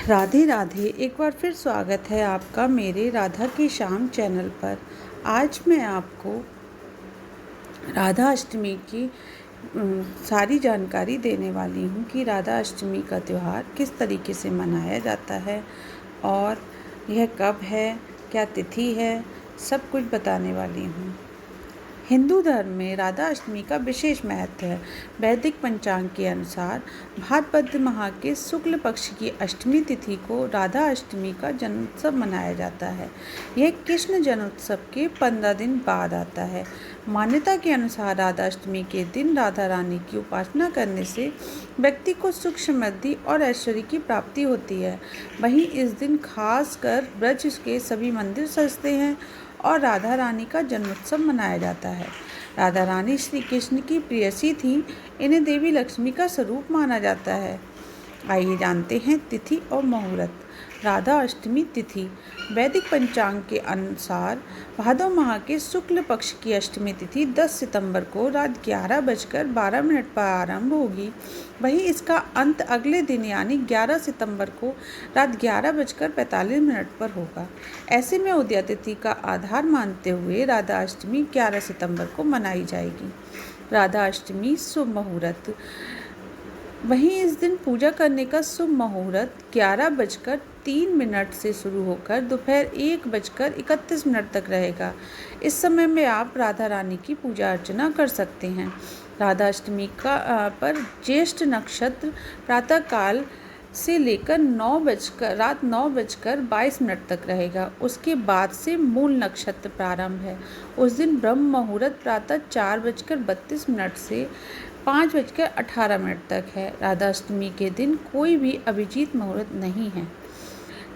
राधे राधे। एक बार फिर स्वागत है आपका मेरे राधा की शाम चैनल पर। आज मैं आपको राधा अष्टमी की सारी जानकारी देने वाली हूँ कि राधा अष्टमी का त्यौहार किस तरीके से मनाया जाता है और यह कब है, क्या तिथि है, सब कुछ बताने वाली हूँ। हिंदू धर्म में राधा अष्टमी का विशेष महत्व है। वैदिक पंचांग के अनुसार भाद्रपद माह के शुक्ल पक्ष की अष्टमी तिथि को राधा अष्टमी का जन्मोत्सव मनाया जाता है। यह कृष्ण जन्मोत्सव के 15 दिन बाद आता है। मान्यता के अनुसार राधा अष्टमी के दिन राधा रानी की उपासना करने से व्यक्ति को सुख, समृद्धि और ऐश्वर्य की प्राप्ति होती है। वहीं इस दिन खास कर ब्रज के सभी मंदिर सजते हैं और राधा रानी का जन्मोत्सव मनाया जाता है। राधा रानी श्री कृष्ण की प्रेयसी थी। इन्हें देवी लक्ष्मी का स्वरूप माना जाता है। आइए जानते हैं तिथि और मुहूर्त। राधा अष्टमी तिथि वैदिक पंचांग के अनुसार भादो माह के शुक्ल पक्ष की अष्टमी तिथि 10 सितंबर को रात 11:12 पर आरंभ होगी। वहीं इसका अंत अगले दिन यानी 11 सितंबर को रात 11:45 पर होगा। ऐसे में उदया तिथि का आधार मानते हुए राधा अष्टमी 11 सितंबर को मनाई जाएगी। राधा अष्टमी शुभ मुहूर्त। वहीं इस दिन पूजा करने का शुभ मुहूर्त 11:03 से शुरू होकर दोपहर 1:31 तक रहेगा। इस समय में आप राधा रानी की पूजा अर्चना कर सकते हैं। राधा अष्टमी पर ज्येष्ठ नक्षत्र प्रातःकाल से लेकर रात 9:22 तक रहेगा। उसके बाद से मूल नक्षत्र प्रारंभ है। उस दिन ब्रह्म मुहूर्त प्रातः 4:32 से 5:18 तक है। राधा अष्टमी के दिन कोई भी अभिजीत मुहूर्त नहीं है।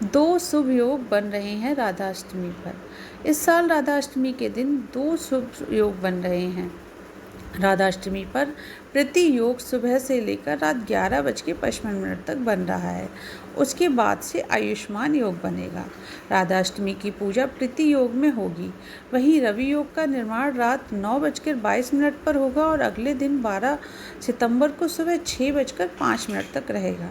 2 शुभ योग बन रहे हैं राधा अष्टमी पर। इस साल राधा अष्टमी के दिन 2 शुभ योग बन रहे हैं। राधा अष्टमी पर प्रति योग सुबह से लेकर रात 11:55 तक बन रहा है। उसके बाद से आयुष्मान योग बनेगा। राधा अष्टमी की पूजा प्रति योग में होगी। वहीं रवि योग का निर्माण रात 9:22 पर होगा और अगले दिन 12 सितंबर को सुबह 6:05 तक रहेगा।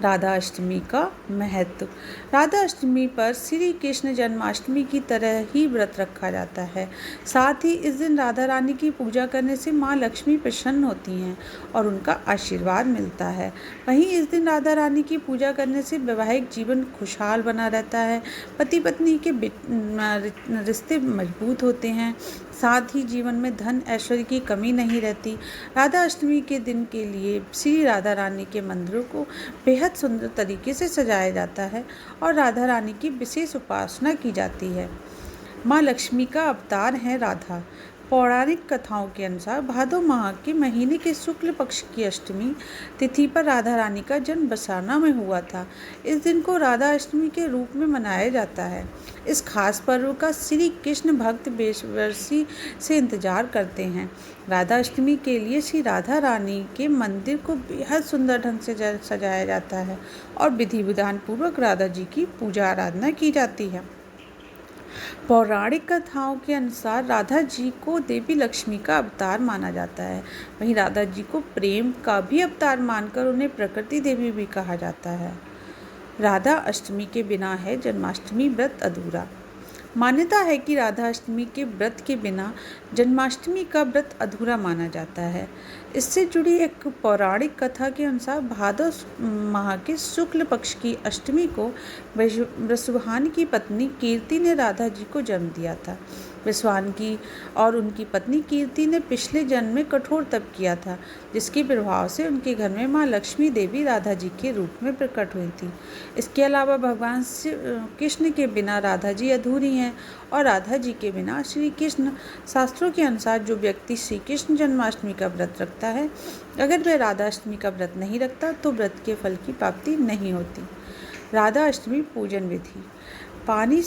राधा अष्टमी का महत्व। राधा अष्टमी पर श्री कृष्ण जन्माष्टमी की तरह ही व्रत रखा जाता है। साथ ही इस दिन राधा रानी की पूजा करने से माँ लक्ष्मी प्रसन्न होती हैं और उनका आशीर्वाद मिलता है। वहीं इस दिन राधा रानी की पूजा करने से वैवाहिक जीवन खुशहाल बना रहता है। पति पत्नी के रिश्ते मजबूत होते हैं। साथ ही जीवन में धन ऐश्वर्य की कमी नहीं रहती। राधा अष्टमी के दिन के लिए श्री राधा रानी के मंदिरों को बेहद सुंदर तरीके से सजाया जाता है और राधा रानी की विशेष उपासना की जाती है। माँ लक्ष्मी का अवतार है राधा। पौराणिक कथाओं के अनुसार भादो माह के महीने के शुक्ल पक्ष की अष्टमी तिथि पर राधा रानी का जन्म बरसाना में हुआ था। इस दिन को राधा अष्टमी के रूप में मनाया जाता है। इस खास पर्व का श्री कृष्ण भक्त बेसब्री से इंतजार करते हैं। राधा अष्टमी के लिए श्री राधा रानी के मंदिर को बेहद सुंदर ढंग से सजाया जाता है और विधि विधान पूर्वक राधा जी की पूजा आराधना की जाती है। पौराणिक कथाओं के अनुसार राधा जी को देवी लक्ष्मी का अवतार माना जाता है। वहीं राधा जी को प्रेम का भी अवतार मानकर उन्हें प्रकृति देवी भी कहा जाता है। राधा अष्टमी के बिना है जन्माष्टमी व्रत अधूरा। मान्यता है कि राधा अष्टमी के व्रत के बिना जन्माष्टमी का व्रत अधूरा माना जाता है। इससे जुड़ी एक पौराणिक कथा के अनुसार भादो माह के शुक्ल पक्ष की अष्टमी को वृषभान की पत्नी कीर्ति ने राधा जी को जन्म दिया था। वृषभान की और उनकी पत्नी कीर्ति ने पिछले जन्म में कठोर तप किया था, जिसके प्रभाव से उनके घर में माँ लक्ष्मी देवी राधा जी के रूप में प्रकट हुई थी। इसके अलावा भगवान कृष्ण के बिना राधा जी अधूरी हैं और राधा जी के बिना श्री कृष्ण। शास्त्रों के अनुसार जो व्यक्ति श्री कृष्ण जन्माष्टमी का व्रत रखता है, अगर वह राधा अष्टमी का व्रत नहीं रखता तो व्रत के फल की प्राप्ति नहीं होती। राधा अष्टमी पूजन विधि। पानी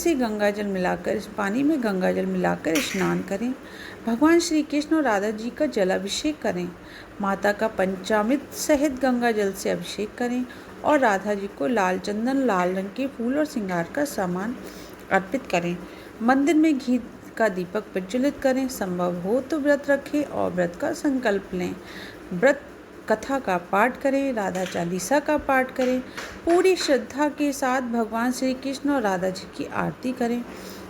में गंगा जल मिलाकर स्नान करें। भगवान श्री कृष्ण और राधा जी का जलाभिषेक करें। माता का पंचामृत सहित गंगा जल से अभिषेक करें और राधा जी को लाल चंदन, लाल रंग के फूल और श्रृंगार का सामान अर्पित करें। मंदिर में घी का दीपक प्रज्वलित करें। संभव हो तो व्रत रखें और व्रत का संकल्प लें। व्रत कथा का पाठ करें, राधा चालीसा का पाठ करें, पूरी श्रद्धा के साथ भगवान श्री कृष्ण और राधा जी की आरती करें,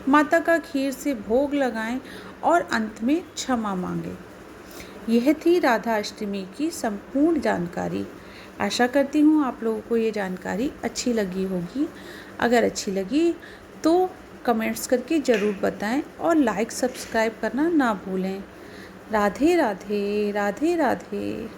माता का खीर से भोग लगाएं और अंत में क्षमा मांगें। यह थी राधा अष्टमी की संपूर्ण जानकारी। आशा करती हूँ आप लोगों को ये जानकारी अच्छी लगी होगी। अगर अच्छी लगी तो कमेंट्स करके ज़रूर बताएं और लाइक सब्सक्राइब करना ना भूलें। राधे राधे, राधे राधे।